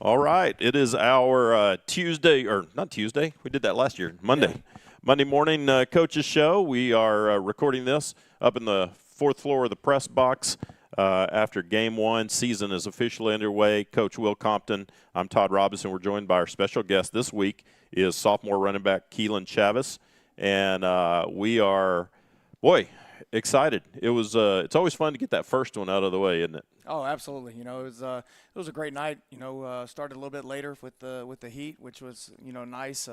All right. It is our Tuesday, or not Tuesday. We did that last year. Monday. Yeah. Monday morning coaches show. We are recording this up in the fourth floor of the press box after game one. Season is officially underway. Coach Will Compton. I'm Todd Robinson. We're joined by our special guest this week is sophomore running back Keelan Chavis. And we are, excited. It's always fun to get that first one out of the way, isn't it? Oh, absolutely. It was a great night. Started a little bit later with the heat, which was nice.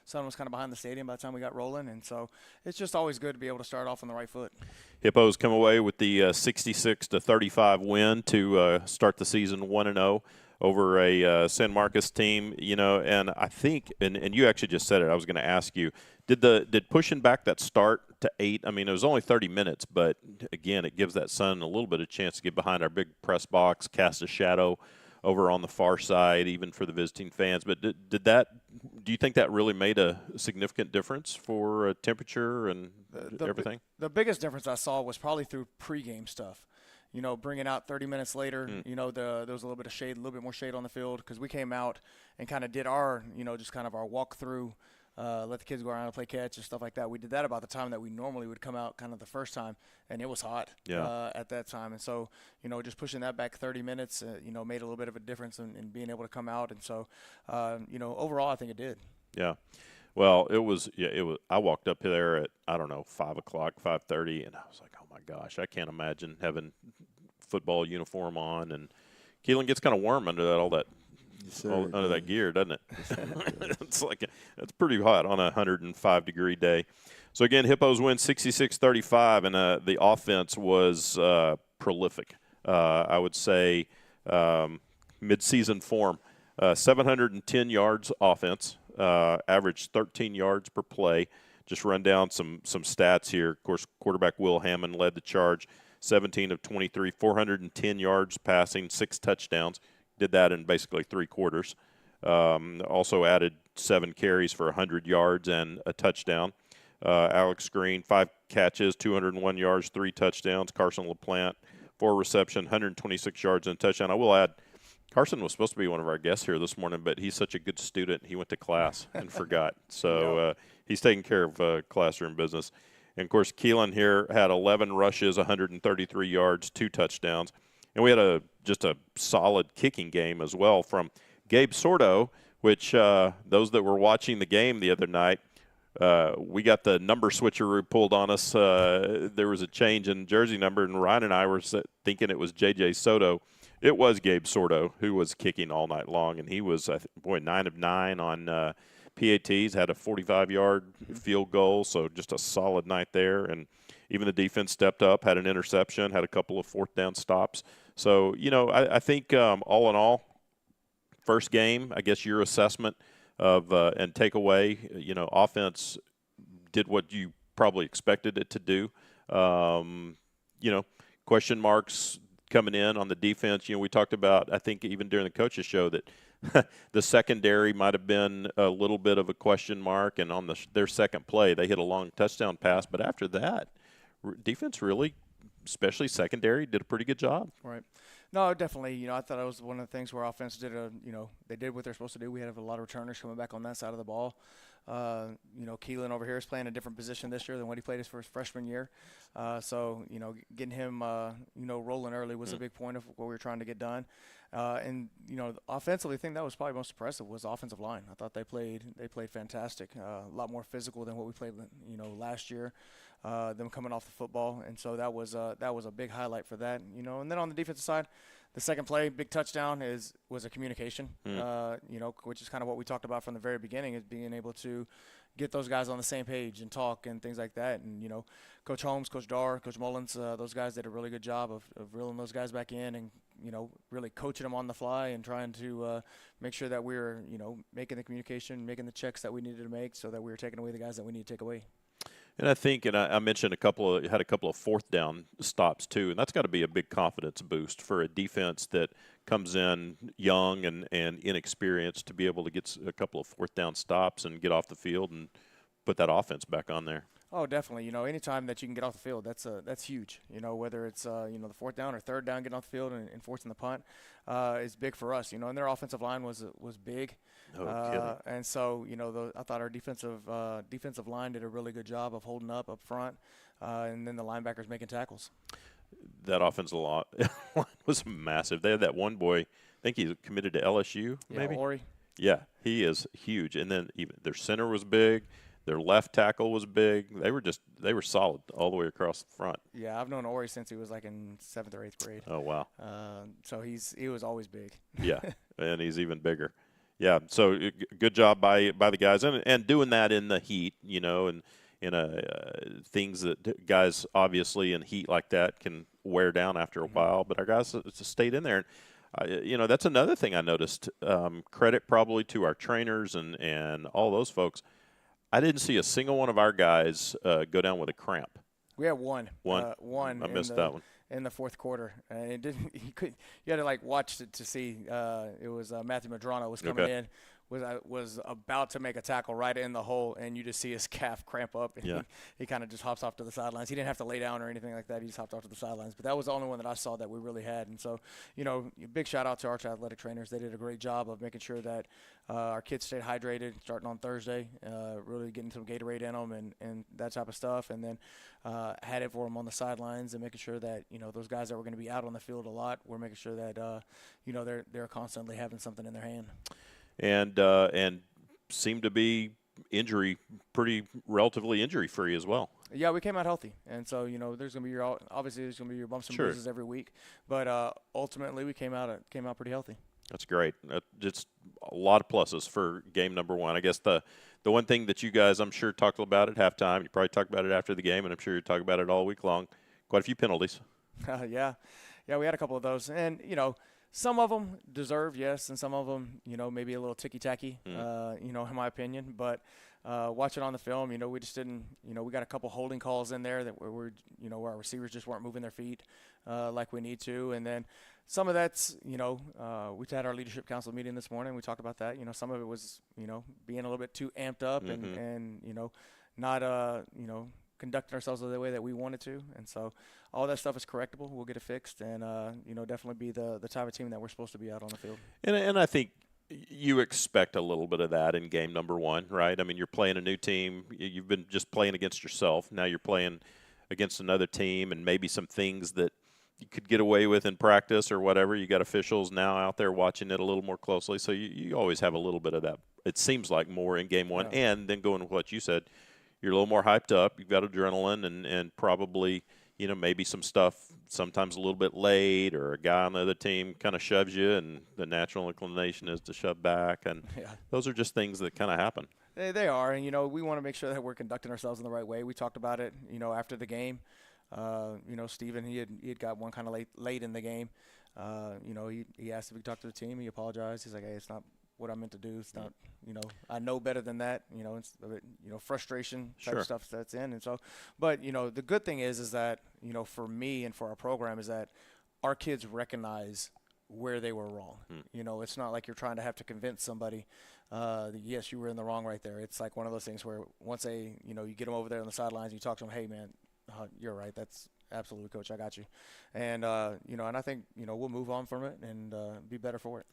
Sun was kind of behind the stadium by the time we got rolling, and so it's just always good to be able to start off on the right foot. Hippos come away with the 66-35 win to start the season 1-0 over a San Marcos team. And I think, and you actually just said it. I was going to ask you, did pushing back that start to 8? I mean, it was only 30 minutes, but again, it gives that sun a little bit of chance to get behind our big press box, cast a shadow over on the far side, even for the visiting fans. But do you think that really made a significant difference for temperature and everything? The biggest difference I saw was probably through pregame stuff. Bringing out 30 minutes later, there was a little bit of shade, a little bit more shade on the field because we came out and kind of did our, just kind of our walk through, let the kids go around and play catch and stuff like that. We did that about the time that we normally would come out kind of the first time, and it was hot at that time. And so, just pushing that back 30 minutes, made a little bit of a difference in being able to come out. And so, overall, I think it did. Yeah. Well, it was. I walked up there at 5 o'clock, 5:30, and I was like, oh my gosh, I can't imagine having football uniform on. And Keelan gets kind of warm under that under that gear, doesn't it? It's pretty hot on a 105-degree day. So again, Hippos win 66-35, and the offense was prolific. I would say mid-season form, 710 yards offense. Averaged 13 yards per play. Just run down some stats here. Of course, quarterback Will Hammond led the charge, 17 of 23, 410 yards passing, 6 touchdowns. Did that in basically 3 quarters. Also added 7 carries for 100 yards and a touchdown. Alex Green, 5 catches, 201 yards, 3 touchdowns. Carson LaPlante, 4 reception, 126 yards and a touchdown. I will add, Carson was supposed to be one of our guests here this morning, but he's such a good student. He went to class and forgot. So he's taking care of classroom business. And, of course, Keelan here had 11 rushes, 133 yards, 2 touchdowns. And we had just a solid kicking game as well from Gabe Sordo, which those that were watching the game the other night, we got the number switcheroo pulled on us. There was a change in jersey number, and Ryan and I were thinking it was J.J. Soto. It was Gabe Sordo who was kicking all night long, and he was, 9 of 9 on PATs, had a 45-yard field goal, so just a solid night there. And even the defense stepped up, had an interception, had a couple of fourth down stops. So, I think all in all, first game, I guess your assessment of and takeaway, offense did what you probably expected it to do. Question marks coming in on the defense. We talked about, I think even during the coaches show, that the secondary might have been a little bit of a question mark, and on their second play, they hit a long touchdown pass. But after that, defense really, especially secondary, did a pretty good job. Right. No, definitely. I thought it was one of the things where offense did they did what they're supposed to do. We had a lot of returners coming back on that side of the ball. Keelan over here is playing a different position this year than what he played his first freshman year. So, getting him, rolling early was a big point of what we were trying to get done. And offensively, the thing that was probably most impressive was the offensive line. I thought they played fantastic. A lot more physical than what we played, last year. Them coming off the football, and so that was a big highlight for that. And then on the defensive side, the second play, big touchdown, was a communication. Which is kind of what we talked about from the very beginning, is being able to get those guys on the same page and talk and things like that. And Coach Holmes, Coach Darr, Coach Mullins, those guys did a really good job of reeling those guys back in and really coaching them on the fly and trying to make sure that we were making the communication, making the checks that we needed to make, so that we were taking away the guys that we need to take away. And I think, and I mentioned had a couple of fourth down stops too, and that's got to be a big confidence boost for a defense that comes in young and inexperienced, to be able to get a couple of fourth down stops and get off the field and put that offense back on there. Oh, definitely. Anytime that you can get off the field, that's huge. Whether it's the fourth down or third down, getting off the field and forcing the punt, is big for us. And their offensive line was big, No kidding. and so I thought our defensive line did a really good job of holding up front, and then the linebackers making tackles. That offensive line was massive. They had that one boy, I think he's committed to LSU, Yeah, maybe? Ori. Yeah, he is huge. And then even their center was big. Their left tackle was big. They were solid all the way across the front. Yeah, I've known Ori since he was like in 7th or 8th grade. Oh, wow. So he was always big. Yeah, and he's even bigger. Yeah, so good job by the guys, and doing that in the heat, and in things that guys obviously in heat like that can wear down after a while. But our guys just stayed in there, and that's another thing I noticed. Credit probably to our trainers and all those folks. I didn't see a single one of our guys go down with a cramp. We had one. One. One. I missed that one. In the fourth quarter, and it didn't. You had to watch it to see. It was Matthew Madrano was coming in, was about to make a tackle right in the hole, and you just see his calf cramp up, and he kind of just hops off to the sidelines. He didn't have to lay down or anything like that. He just hopped off to the sidelines. But that was the only one that I saw that we really had. And so, big shout out to our athletic trainers. They did a great job of making sure that our kids stayed hydrated starting on Thursday, really getting some Gatorade in them and that type of stuff, and then had it for them on the sidelines and making sure that those guys that were going to be out on the field a lot, we're making sure that they're constantly having something in their hand. And seemed to be relatively injury free as well. Yeah, we came out healthy, and so there's gonna be your bumps and bruises every week, but ultimately we came out pretty healthy. That's great. Just a lot of pluses for game number one. I guess the one thing that you guys, I'm sure, talked about at halftime, you probably talked about it after the game, and I'm sure you talk about it all week long. Quite a few penalties. Yeah, we had a couple of those, and some of them deserved, yes, and some of them, maybe a little ticky-tacky, in my opinion. But watching on the film, we just didn't, we got a couple holding calls in there that where our receivers just weren't moving their feet like we need to. And then some of that's, we had our leadership council meeting this morning. We talked about that. Some of it was, being a little bit too amped up and not, conducting ourselves the way that we wanted to. And so all that stuff is correctable. We'll get it fixed and, definitely be the type of team that we're supposed to be out on the field. And I think you expect a little bit of that in game number one, right? I mean, you're playing a new team. You've been just playing against yourself. Now you're playing against another team and maybe some things that you could get away with in practice or whatever. You got officials now out there watching it a little more closely. So you always have a little bit of that. It seems like more in game one. Yeah. And then going with what you said, you're a little more hyped up. You've got adrenaline and probably, maybe some stuff sometimes a little bit late or a guy on the other team kind of shoves you and the natural inclination is to shove back. And those are just things that kind of happen. They are. And, we want to make sure that we're conducting ourselves in the right way. We talked about it, after the game. Steven, he had got one kind of late in the game. He asked if he could talk to the team. He apologized. He's like, hey, it's not what I meant to do. It's not, I know better than that, it's a bit, frustration type of stuff that's in. And so, but, the good thing is that, for me and for our program is that our kids recognize where they were wrong. It's not like you're trying to have to convince somebody, yes, you were in the wrong right there. It's like one of those things where once you get them over there on the sidelines, you talk to them, hey, man, you're right. That's absolutely, coach. I got you. And, and I think, we'll move on from it and be better for it.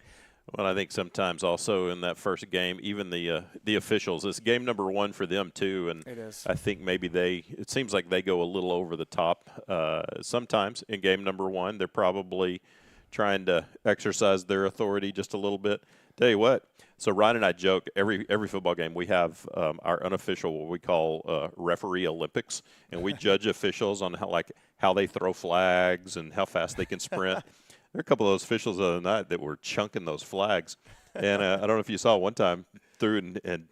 Well, I think sometimes also in that first game, even the officials, it's game number one for them too, and it is. I think maybe it seems like they go a little over the top sometimes in game number one. They're probably trying to exercise their authority just a little bit. Tell you what, so Ryan and I joke every football game we have our unofficial what we call referee Olympics, and we judge officials on how they throw flags and how fast they can sprint. There are a couple of those officials the other night that were chunking those flags. And I don't know if you saw one time threw and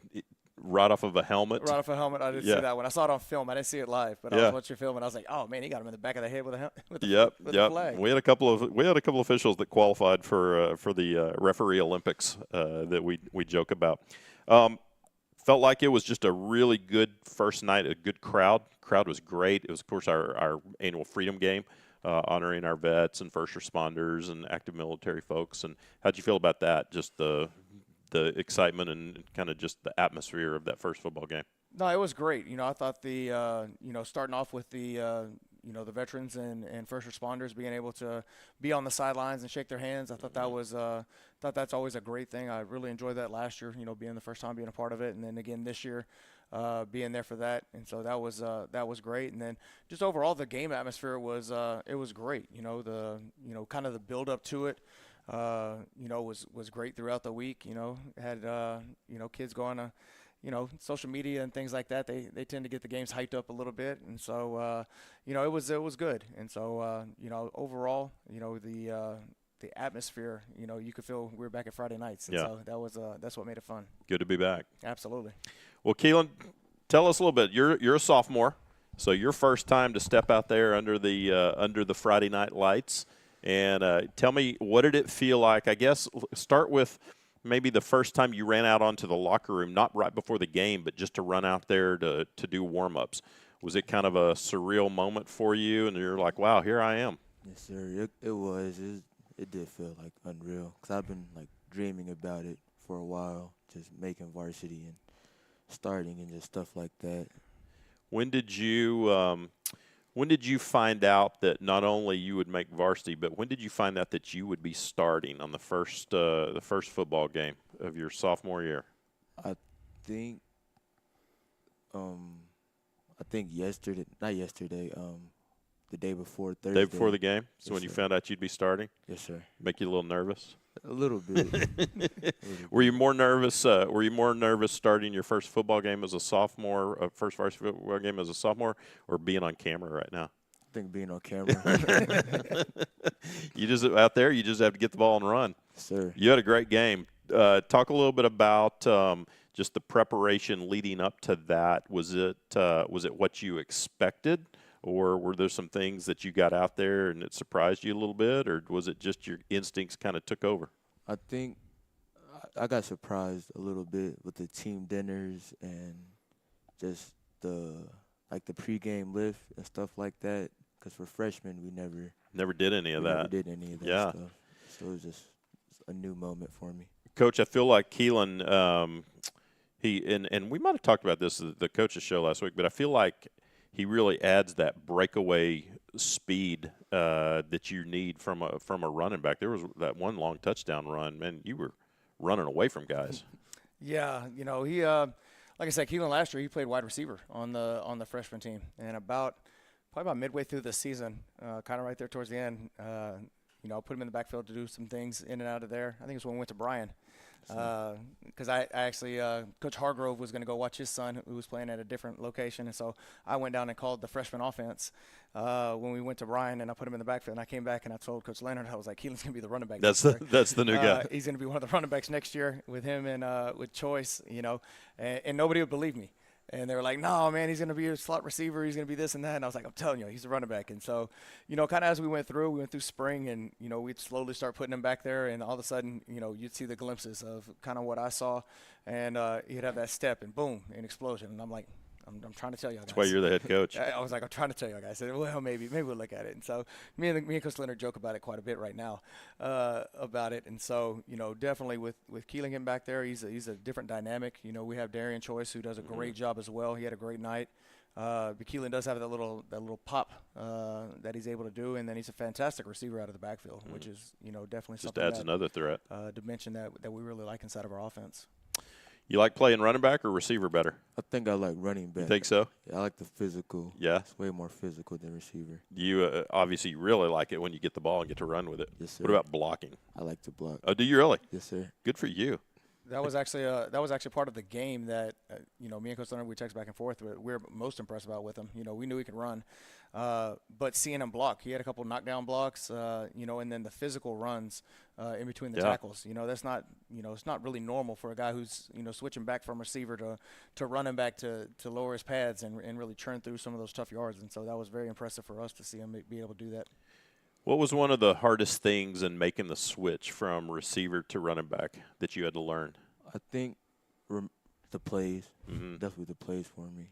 right off of a helmet. Right off a helmet. I didn't see that one. I saw it on film. I didn't see it live. But I was watching film, and I was like, oh, man, he got him in the back of the head with the flag. We had a couple of officials that qualified for the referee Olympics that we joke about. Felt like it was just a really good first night, a good crowd. Crowd was great. It was, of course, our annual Freedom Game. Honoring our vets and first responders and active military folks. And how'd you feel about that? Just the excitement and kind of just the atmosphere of that first football game. No, it was great. I thought starting off with the veterans and first responders being able to be on the sidelines and shake their hands. I thought thought that's always a great thing. I really enjoyed that last year, being the first time being a part of it. And then again this year, being there for that. And so that was great. And then just overall, the game atmosphere it was great. Kind of the build up to it. Was great throughout the week. Had kids going to social media and things like that. They tend to get the games hyped up a little bit, and so it was good. And so overall, the atmosphere, you could feel we were back at Friday nights, and so that's what made it fun. Good to be back. Absolutely. Well, Keelan, tell us a little bit. You're a sophomore, so your first time to step out there under the Friday night lights, and tell me, what did it feel like? I guess start with maybe the first time you ran out onto the locker room, not right before the game, but just to run out there to do warm-ups. Was it kind of a surreal moment for you, and you're like, wow, here I am? Yes, sir. It was. It did feel like unreal because I've been like dreaming about it for a while, just making varsity and starting and just stuff like that. When did you find out that not only you would make varsity, but when did you find out that you would be starting on the first football game of your sophomore year? I think yesterday, not yesterday, the day before Thursday. Day before the game? So Yes, when you sir. found out you'd be starting? Yes, sir. Make you a little nervous? A little bit. Were you more nervous? Were you more nervous starting your first football game as a sophomore, first varsity football game as a sophomore, or being on camera right now? I think being on camera. You just out there. You just have to get the ball and run. Sir. You had a great game. Talk a little bit about just the preparation leading up to that. Was it what you expected, or were there some things that you got out there and it surprised you a little bit, or was it just your instincts kind of took over? I think I got surprised a little bit with the team dinners and just the pregame lift and stuff like that. Because for freshmen, we Never did any of that. never did any of that Yeah. stuff. So it was just a new moment for me. Coach, I feel like Keelan, and we might have talked about this at the coaches show last week, but I feel like he really adds that breakaway speed that you need from a running back. There was that one long touchdown run, man. You were running away from guys. Yeah, he like I said, Keelan last year he played wide receiver on the freshman team, and probably about midway through the season, kind of right there towards the end, I put him in the backfield to do some things in and out of there. I think it's when we went to Bryan. Because I actually, Coach Hargrove was going to go watch his son who was playing at a different location. And so I went down and called the freshman offense when we went to Bryan, and I put him in the backfield. And I came back and I told Coach Leonard, I was like, Keelan's going to be the running back. That's the new guy. He's going to be one of the running backs next year with him and with Choice, and nobody would believe me. And they were like, no, man, he's going to be a slot receiver. He's going to be this and that. And I was like, I'm telling you, he's a running back. And so, kind of as we went through spring and, we'd slowly start putting him back there. And all of a sudden, you'd see the glimpses of kind of what I saw. And he'd have that step and boom, an explosion. And I'm like, I'm trying to tell you guys. That's why you're the head coach. I was like, I'm trying to tell you guys. I said, well, maybe we'll look at it. And so me and Coach Leonard joke about it quite a bit right now about it. And so, definitely with Keelan getting back there, he's a different dynamic. We have Darian Choice who does a great job as well. He had a great night. But Keelan does have that little pop that he's able to do, and then he's a fantastic receiver out of the backfield, which is definitely Just something adds another threat. dimension that we really like inside of our offense. You like playing running back or receiver better? I think I like running back. You think so? Yeah, I like the physical. Yeah. It's way more physical than receiver. You obviously really like it when you get the ball and get to run with it. Yes, sir. What about blocking? I like to block. Oh, do you really? Yes, sir. Good for you. That was actually part of the game that me and Coach Leonard, we text back and forth. We were most impressed about with him. We knew he could run, but seeing him block, he had a couple knockdown blocks, and then the physical runs in between the tackles. That's not it's not really normal for a guy who's switching back from receiver to running back to lower his pads and really churn through some of those tough yards. And so that was very impressive for us to see him be able to do that. What was one of the hardest things in making the switch from receiver to running back that you had to learn? I think the plays, Mm-hmm. definitely the plays for me,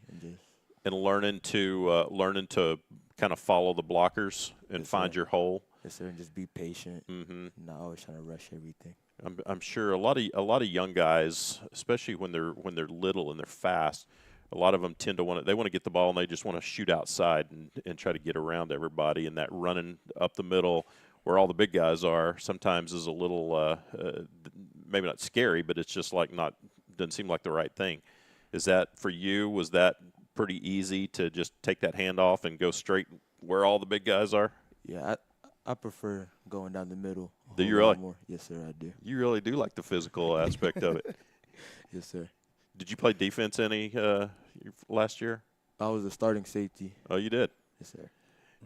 And learning to kind of follow the blockers and Yes, find sir. your hole. yes, sir, and just be patient, Mm-hmm. not always trying to rush everything. I'm sure a lot of young guys, especially when they're little and they're fast, a lot of them tend to want to get the ball and they just want to shoot outside and try to get around everybody. And that running up the middle where all the big guys are sometimes is a little maybe not scary, but it's just like doesn't seem like the right thing. Is that for you? Was that pretty easy to just take that handoff and go straight where all the big guys are? Yeah, I prefer going down the middle. Do you really? More. Yes, sir, I do. You really do like the physical aspect of it. Yes, sir. Did you play defense any last year? I was a starting safety. Oh, you did? Yes, sir.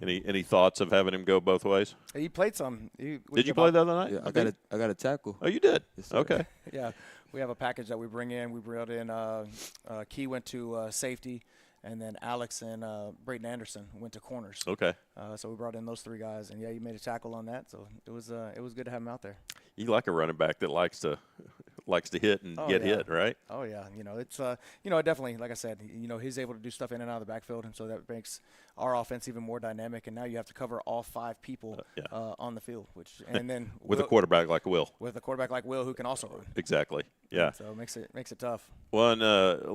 Any thoughts of having him go both ways? He played some. Did you play the other night? Yeah, I got a tackle. Oh, you did? Yes, sir. Okay. Yeah, we have a package that we bring in. We brought in Key went to safety, and then Alex and Brayton Anderson went to corners. Okay. So we brought in those three guys, and yeah, he made a tackle on that. So it was good to have him out there. You like a running back that likes to hit and get hit, right? Oh yeah, it's definitely, like I said, he's able to do stuff in and out of the backfield, and so that makes our offense even more dynamic. And now you have to cover all 5 people on the field, and then with a quarterback like Will. With a quarterback like Will, who can also run. Exactly. Yeah. So it makes it tough. Well, and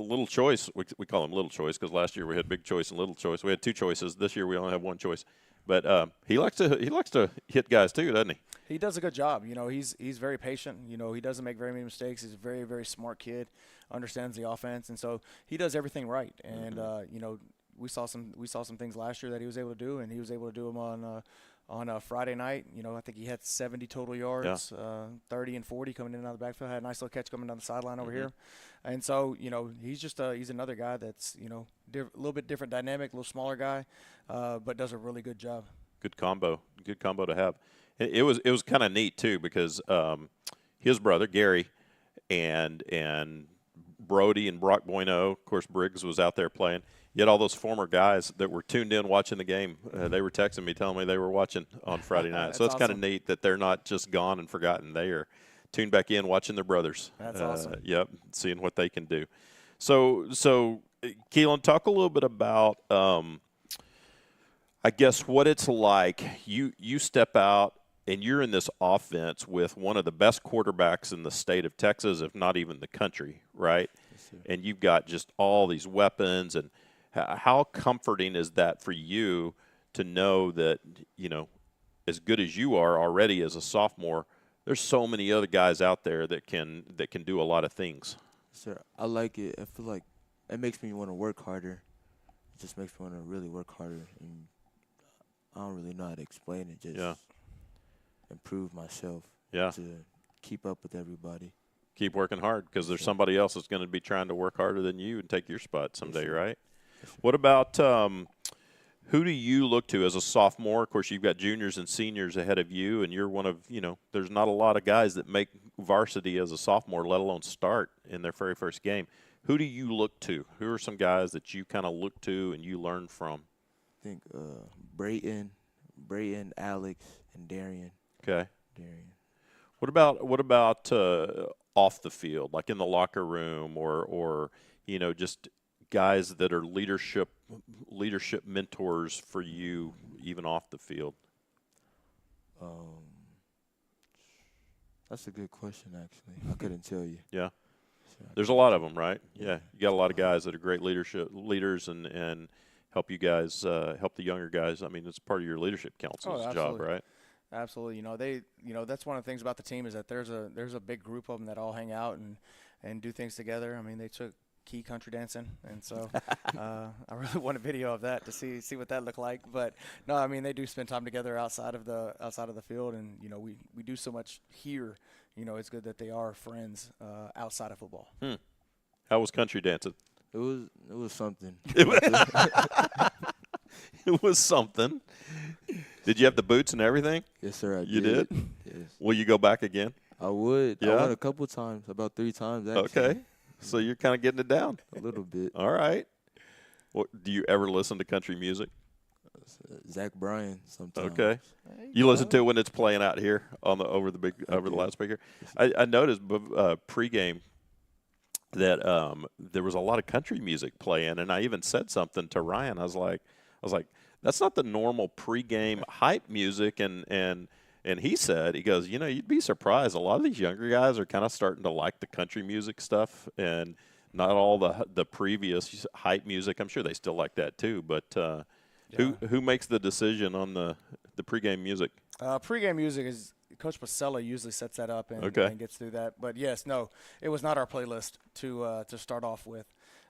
Little Choice, we call him Little Choice because last year we had Big Choice and Little Choice. We had 2 choices. This year we only have 1 choice. But he likes to hit guys too, doesn't he? He does a good job. He's very patient. He doesn't make very many mistakes. He's a very, very smart kid, understands the offense, and so he does everything right. And we saw some things last year that he was able to do, and he was able to do them on a Friday night. I think he had 70 total yards, 30 and 40 coming in and out of the backfield. Had a nice little catch coming down the sideline over here. And so, he's another guy that's, a little bit different dynamic, a little smaller guy, but does a really good job. Good combo to have. It was kind of neat too because his brother Gary and Brody and Brock Bueno, of course Briggs was out there playing. You had all those former guys that were tuned in watching the game. They were texting me telling me they were watching on Friday night. So it's kind of neat that they're not just gone and forgotten. They are tuned back in watching their brothers. That's awesome. Yep, seeing what they can do. So Keelan, talk a little bit about I guess what it's like. You step out and you're in this offense with one of the best quarterbacks in the state of Texas, if not even the country, right? Yes, and you've got just all these weapons. And how comforting is that for you to know that, as good as you are already as a sophomore, there's so many other guys out there that can do a lot of things? Sir, I like it. I feel like it makes me want to work harder. It just makes me want to really work harder. And I don't really know how to explain it. Just improve myself. Yeah. To keep up with everybody. Keep working hard because there's somebody else that's going to be trying to work harder than you and take your spot someday, right? What about who do you look to as a sophomore? Of course, you've got juniors and seniors ahead of you, and you're one of, there's not a lot of guys that make varsity as a sophomore, let alone start in their very first game. Who do you look to? Who are some guys that you kind of look to and you learn from? I think Brayton, Alex, and Darian. Okay. Darian. What about off the field, like in the locker room, or just guys that are leadership mentors for you, even off the field? That's a good question, actually. I couldn't tell you. Yeah. There's a lot of them, right? Yeah. You got a lot of guys that are great leaders and help you guys, help the younger guys. I mean, it's part of your leadership council's job, right? Absolutely. That's one of the things about the team is that there's a big group of them that all hang out and do things together. I mean, they took Key country dancing, and so I really want a video of that to see what that looked like. But no, I mean, they do spend time together outside of the field, and we do so much here. It's good that they are friends outside of football. How was country dancing? It was something. It was something. Did you have the boots and everything? Yes, sir, I did. You did? Yes. Will you go back again? I would. Yeah? I went a couple times, about 3 times, actually. Okay. So you're kind of getting it down. A little bit. All right. Do you ever listen to country music? Zach Bryan sometimes. Okay. You listen to it when it's playing out here over the loudspeaker? I noticed pregame that there was a lot of country music playing, and I even said something to Ryan. I was like, that's not the normal pregame hype music, and he said, he goes, you'd be surprised. A lot of these younger guys are kind of starting to like the country music stuff, and not all the previous hype music. I'm sure they still like that too. But who makes the decision on the pregame music? Pregame music is Coach Pasella usually sets that up and gets through that. But yes, no, it was not our playlist to start off with.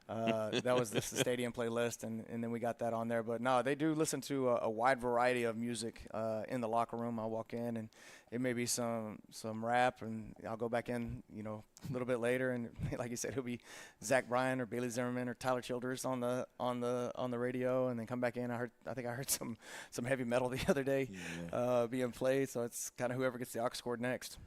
That was the stadium playlist, and then we got that on there. But no, they do listen to a wide variety of music in the locker room. I'll walk in, and it may be some rap, and I'll go back in, a little bit later, and like you said, it'll be Zach Bryan or Bailey Zimmerman or Tyler Childers on the radio, and then come back in. I think I heard some heavy metal the other day being played. So it's kind of whoever gets the aux cord next.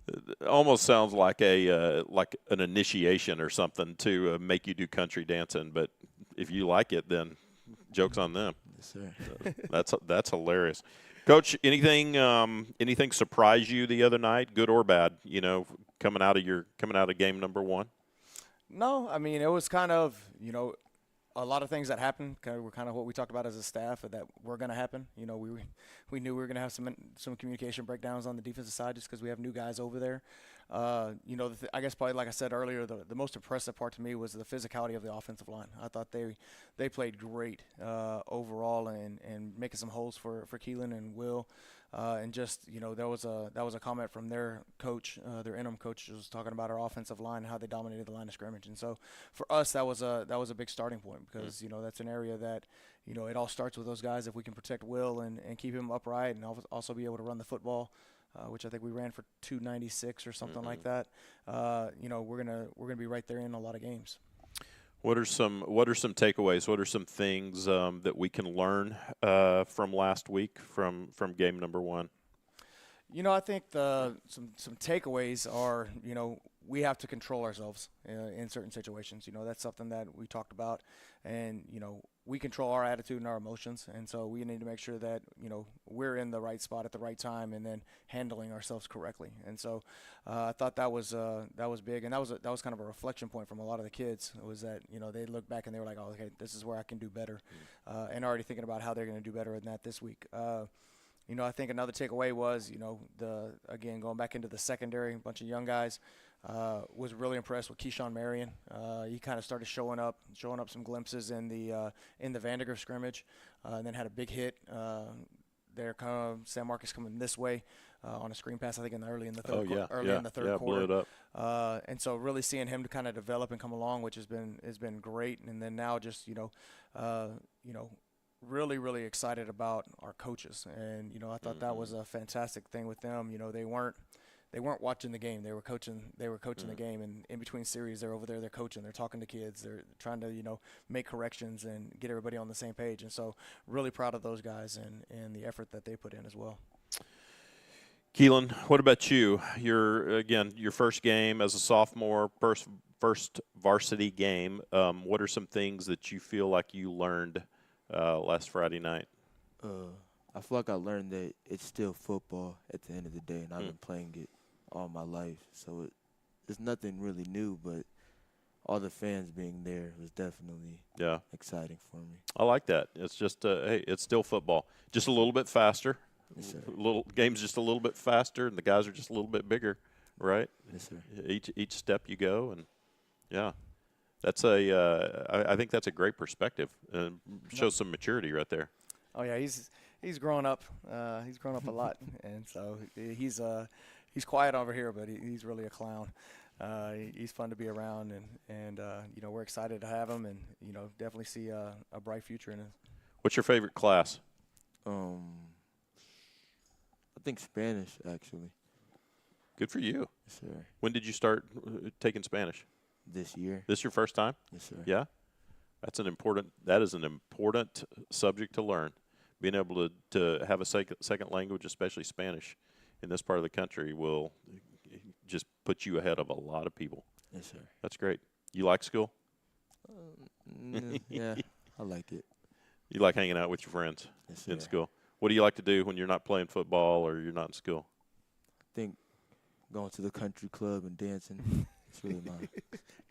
It almost sounds like like an initiation or something to make you do country dancing. But if you like it, then joke's on them. Yes, sir. That's hilarious. Coach, anything surprise you the other night, good or bad? Coming out of game number one. No, I mean it was kind of a lot of things that happened were kind of what we talked about as a staff that were going to happen. We knew we were going to have some communication breakdowns on the defensive side just because we have new guys over there. I guess probably like I said earlier, the most impressive part to me was the physicality of the offensive line. I thought they played great overall and making some holes for Keelan and Will. And just that was a comment from their coach, their interim coach, was talking about our offensive line and how they dominated the line of scrimmage. And so for us, that was a big starting point because that's an area that it all starts with those guys. If we can protect Will and keep him upright and also be able to run the football, which I think we ran for 296 or something like that, we're gonna be right there in a lot of games. What are some takeaways? What are some things that we can learn from last week from game number one? I think some takeaways are, we have to control ourselves in certain situations. That's something that we talked about, and we control our attitude and our emotions, and so we need to make sure that we're in the right spot at the right time, and then handling ourselves correctly. And so I thought that was big, and that was kind of a reflection point from a lot of the kids. It was that they looked back and they were like, oh, okay, this is where I can do better, and already thinking about how they're going to do better than that this week. I think another takeaway was again going back into the secondary, a bunch of young guys. Was really impressed with Keyshawn Marion. He kind of started showing up some glimpses in the Vandergrift scrimmage, and then had a big hit there. Kind of San Marcos coming this way on a screen pass, I think early in the third quarter. Blew it up. And so really seeing him to kind of develop and come along, which has been great. And then now just really, really excited about our coaches. And I thought that was a fantastic thing with them. They weren't watching the game. They were coaching the game, and in between series, they're over there. They're coaching. They're talking to kids. They're trying to make corrections and get everybody on the same page. And so, really proud of those guys and the effort that they put in as well. Keelan, what about you? Your first game as a sophomore, first varsity game. What are some things that you feel like you learned last Friday night? I feel like I learned that it's still football at the end of the day, and I've been playing it all my life. So it's nothing really new, but all the fans being there was definitely exciting for me. I like that. It's just, hey, it's still football. Just a little bit faster. Yes, sir. Game's just a little bit faster, and the guys are just a little bit bigger, right? Yes, sir. Each step you go, and that's I think that's a great perspective and shows some maturity right there. Oh yeah, he's grown up. He's grown up a lot, and so he's quiet over here, but he's really a clown. He's fun to be around, and we're excited to have him, and definitely see a bright future in it. What's your favorite class? I think Spanish, actually. Good for you. Yes, sir. When did you start taking Spanish? This year. This your first time? Yes, sir. Yeah. That is an important subject to learn. Being able to have a second language, especially Spanish, in this part of the country will just put you ahead of a lot of people. Yes, sir. That's great. You like school? Yeah, I like it. You like hanging out with your friends in school? What do you like to do when you're not playing football or you're not in school? I think going to the country club and dancing. It's really mine.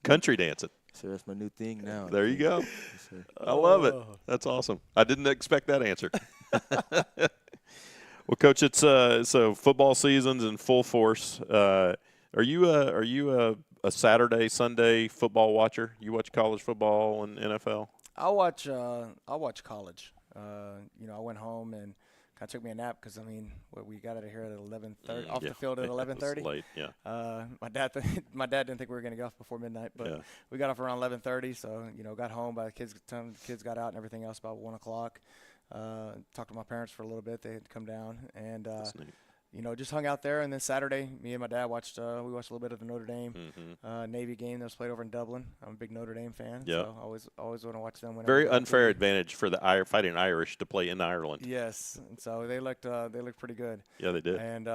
Country dancing. So that's my new thing now. There you go. Yes, sir. I love it. That's awesome. I didn't expect that answer. Well, Coach, it's so football season's in full force. Are you a a Saturday, Sunday football watcher? You watch college football and NFL? I'll watch college. I went home and kind of took me a nap because we got out of here at 11:30, off the field at 11:30. It's late, yeah. My dad didn't think we were going to get off before midnight, but we got off around 11:30. So got home by the time the kids got out and everything else about 1:00. Talked to my parents for a little bit. They had come down and That's neat. just hung out there. And then Saturday, me and my dad watched a little bit of the Notre Dame Navy game that was played over in Dublin. I'm a big Notre Dame fan, so always want to watch them. Very unfair advantage for the Fighting Irish to play in Ireland. Yes, and so they looked pretty good. Yeah, they did. And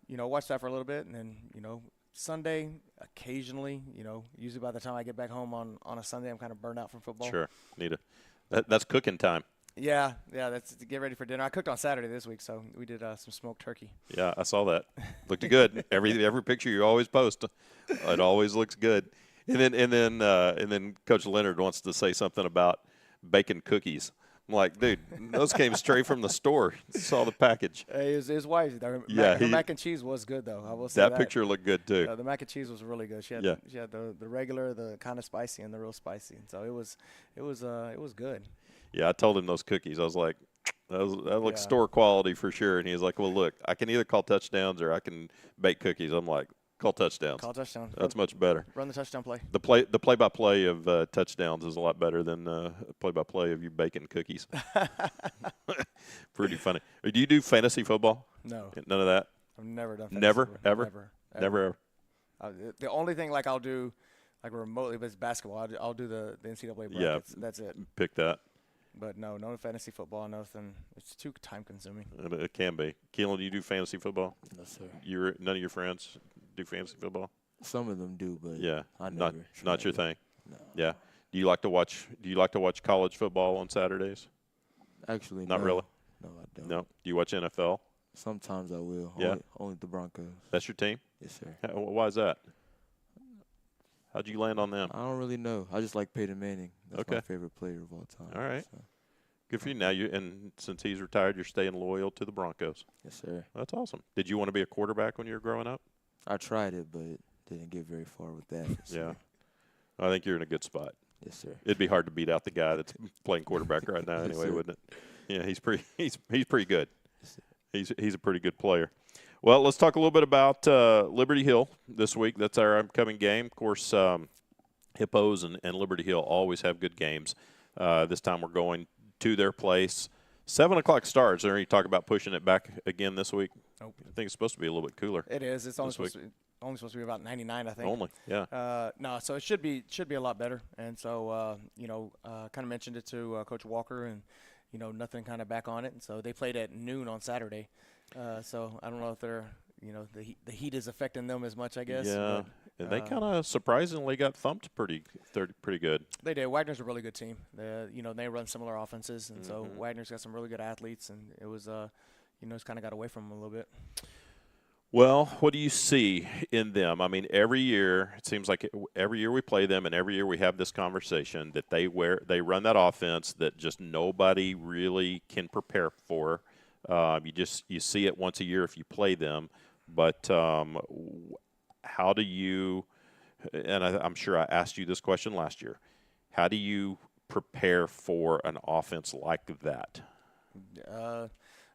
watched that for a little bit, and then Sunday occasionally. Usually by the time I get back home on a Sunday, I'm kind of burned out from football. Sure, that's cooking time. Yeah, that's to get ready for dinner. I cooked on Saturday this week, so we did some smoked turkey. Yeah, I saw that. Looked good. Every picture you always post, it always looks good. And then Coach Leonard wants to say something about bacon cookies. I'm like, dude, those came straight from the store. Saw the package. His wife, her mac and cheese was good though. I will say that picture looked good too. The mac and cheese was really good. She had the regular, the kind of spicy, and the real spicy. And so it was good. Yeah, I told him those cookies. I was like, that looks store quality for sure. And he was like, well, look, I can either call touchdowns or I can bake cookies. I'm like, call touchdowns. Call touchdowns. That's much better. Run the touchdown play. The play-by-play of touchdowns is a lot better than play-by-play of you baking cookies. Pretty funny. Do you do fantasy football? No. None of that? I've never done fantasy Never? football. Ever? Never ever? The only thing I'll do remotely, but it's basketball. I'll do the NCAA brackets. Yeah. That's it. Pick that. But no fantasy football, nothing. It's too time consuming. It can be. Keelan, do you do fantasy football? No, sir. None of your friends do fantasy football? Some of them do, but I never not your thing. No. Yeah. Do you like to watch college football on Saturdays? Actually, Not no. really. No, I don't. No. Do you watch NFL? Sometimes I will. Yeah. Only the Broncos. That's your team? Yes, sir. Why is that? How'd you land on them? I don't really know. I just like Peyton Manning. That's Okay. my favorite player of all time. All right. So. Good for you. Now and since he's retired, you're staying loyal to the Broncos. Yes, sir. That's awesome. Did you want to be a quarterback when you were growing up? I tried it, but didn't get very far with that. Yeah. I think you're in a good spot. Yes, sir. It'd be hard to beat out the guy that's playing quarterback right now, anyway, sir. wouldn't it? Yeah, he's pretty good. He's a pretty good player. Well, let's talk a little bit about Liberty Hill this week. That's our upcoming game. Of course, Hippos and Liberty Hill always have good games. This time we're going to their place. 7 o'clock starts. Are you talking about pushing it back again this week? Nope. I think it's supposed to be a little bit cooler. It is. It's only this supposed to be about 99, I think. Only, yeah. No, so it should be a lot better. And so, kind of mentioned it to Coach Walker, and nothing kind of back on it. And so they played at noon on Saturday. So I don't know if they're, the heat is affecting them as much, I guess. Yeah. But, and they kind of surprisingly got thumped pretty good. They did. Wagner's a really good team. They run similar offenses, and so Wagner's got some really good athletes, and it was, it's kind of got away from them a little bit. Well, what do you see in them? I mean, every year it seems like every year we play them, and every year we have this conversation that they run that offense that just nobody really can prepare for. You see it once a year if you play them, but how do you? And I'm sure I asked you this question last year. How do you prepare for an offense like that?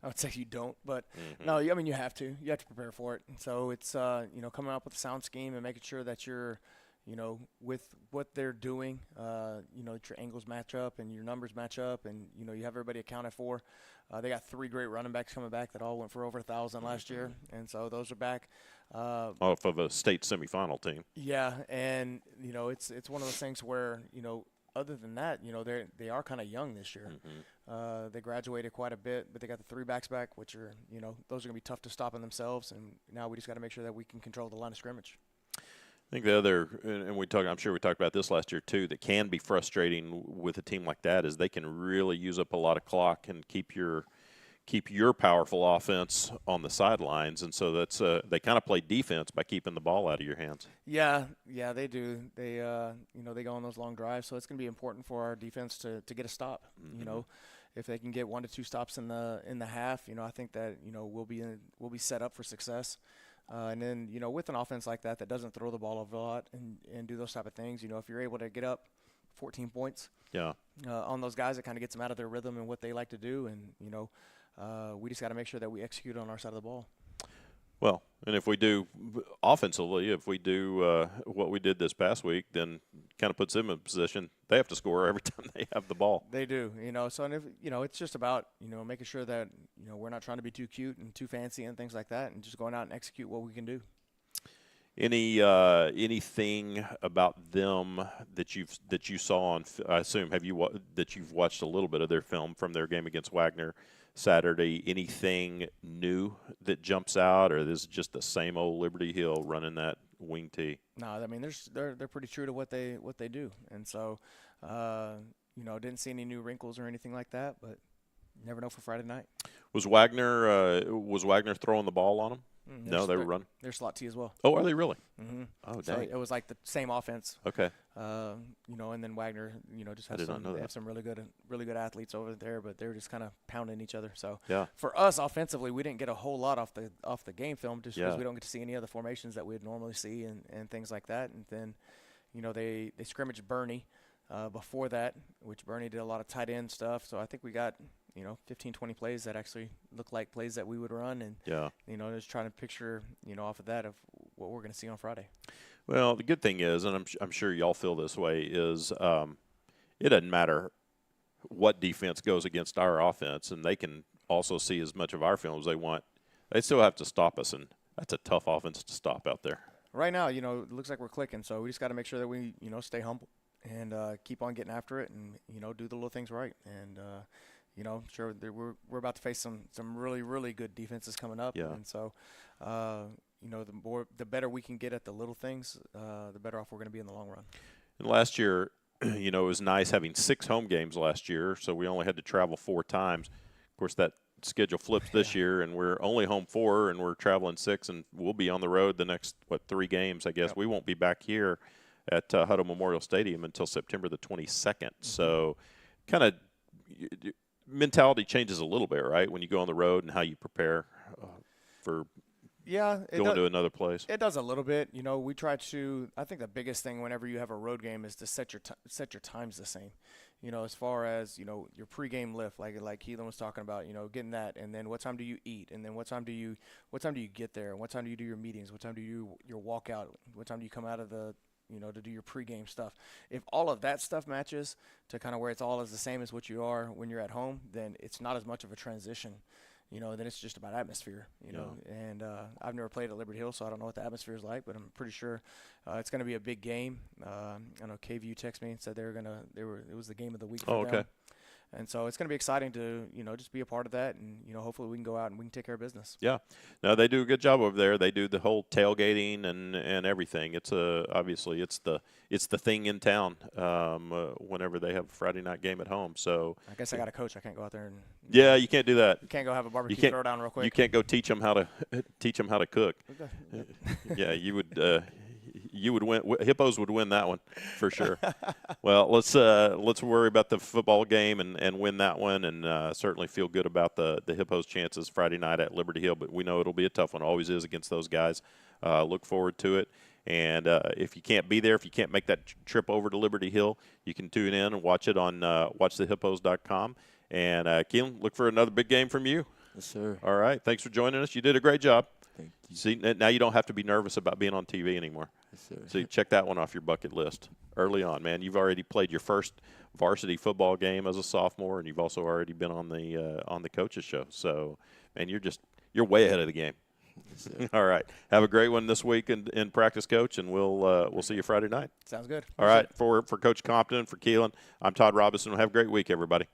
I would say you don't, but no, I mean you have to. You have to prepare for it. And so it's coming up with a sound scheme and making sure that you're, with what they're doing, that your angles match up and your numbers match up, and you have everybody accounted for. They got 3 great running backs coming back that all went for over 1,000 last year, and so those are back. Off of a state semifinal team. Yeah, and it's one of those things where other than that, they are kind of young this year. They graduated quite a bit, but they got the 3 backs back, which are, those are going to be tough to stop in themselves. And now we just got to make sure that we can control the line of scrimmage. I think the other, and I'm sure we talked about this last year too, that can be frustrating with a team like that is they can really use up a lot of clock and keep your powerful offense on the sidelines, and so that's they kind of play defense by keeping the ball out of your hands. Yeah, they do. They they go on those long drives, so it's going to be important for our defense to get a stop. If they can get 1 to 2 stops in the half, I think that we'll be set up for success. And then, with an offense like that doesn't throw the ball a lot and do those type of things, if you're able to get up 14 points Yeah. on those guys, it kind of gets them out of their rhythm and what they like to do. And, we just got to make sure that we execute on our side of the ball. Well, and if we do offensively, if we do what we did this past week, then kind of puts them in a position they have to score every time they have the ball. They do, So, and if, it's just about, making sure that, we're not trying to be too cute and too fancy and things like that, and just going out and execute what we can do. Anything about them that you saw on? I assume that you've watched a little bit of their film from their game against Wagner Saturday. Anything new that jumps out, or this is just the same old Liberty Hill running that wing tee? No, I mean they're pretty true to what they do, and so didn't see any new wrinkles or anything like that, but you never know for Friday night. Was Wagner throwing the ball on them? No, they were running. They're slot T as well. Oh, are they really? Mm-hmm. Oh, dang. So it was like the same offense. Okay. And then Wagner, just has they have some really good athletes over there, but they were just kind of pounding each other. So yeah. For us offensively, we didn't get a whole lot off the game film just because we don't get to see any other formations that we'd normally see and things like that. And then, they scrimmaged Bernie before that, which Bernie did a lot of tight end stuff. So I think we got 15, 20 plays that actually look like plays that we would run, and just trying to picture off of that of what we're going to see on Friday. Well, the good thing is, and I'm sure y'all feel this way, is it doesn't matter what defense goes against our offense, and they can also see as much of our film as they want. They still have to stop us, and that's a tough offense to stop out there. Right now, it looks like we're clicking, so we just got to make sure that we stay humble and keep on getting after it, and do the little things right. And sure, we're about to face some really, really good defenses coming up. Yeah. And so, the better we can get at the little things, the better off we're going to be in the long run. And last year, it was nice having 6 home games last year, so we only had to travel 4 times. Of course, that schedule flips this year, and we're only home 4, and we're traveling 6, and we'll be on the road the next, 3 games, I guess. Yep. We won't be back here at Hutto Memorial Stadium until September the 22nd. Mm-hmm. So kind of mentality changes a little bit, right, when you go on the road and how you prepare for going to another place. It does a little bit. We try to – I think the biggest thing whenever you have a road game is to set your times the same. As far as, your pregame lift, like Keelan was talking about, getting that, and then what time do you eat, and then what time do you get there, and what time do you do your meetings, what time do you do your walkout, what time do you come out of the – to do your pregame stuff. If all of that stuff matches to kind of where it's all as the same as what you are when you're at home, then it's not as much of a transition. Then it's just about atmosphere, And I've never played at Liberty Hill, so I don't know what the atmosphere is like, but I'm pretty sure it's going to be a big game. I know KVU texted me and said it was the game of the week for them. Okay. And so it's going to be exciting to, just be a part of that, and, hopefully we can go out and we can take care of business. Yeah. No, they do a good job over there. They do the whole tailgating and everything. It's obviously it's the thing in town whenever they have a Friday night game at home. So I guess I got a coach. I can't go out there and yeah, you can't do that. You can't go have a barbecue throwdown real quick. You can't go teach them how to cook. Okay. Yeah, you would. You would win. Hippos would win that one for sure. Well, let's worry about the football game and win that one, and certainly feel good about the Hippos' chances Friday night at Liberty Hill. But we know it'll be a tough one. Always is against those guys. Look forward to it. And if you can't be there, if you can't make that trip over to Liberty Hill, you can tune in and watch it on watchthehippos.com. And Keelan, look for another big game from you. Yes, sir. All right. Thanks for joining us. You did a great job. Thank you. See, now you don't have to be nervous about being on TV anymore. Yes, sir. So you check that one off your bucket list early on, man. You've already played your first varsity football game as a sophomore, and you've also already been on the coaches show. So, man, you're way ahead of the game. Yes, all right. Have a great one this week in practice, Coach, and we'll see you Friday night. Sounds good. All right. For Coach Compton, for Keelan, I'm Todd Robinson. Have a great week, everybody.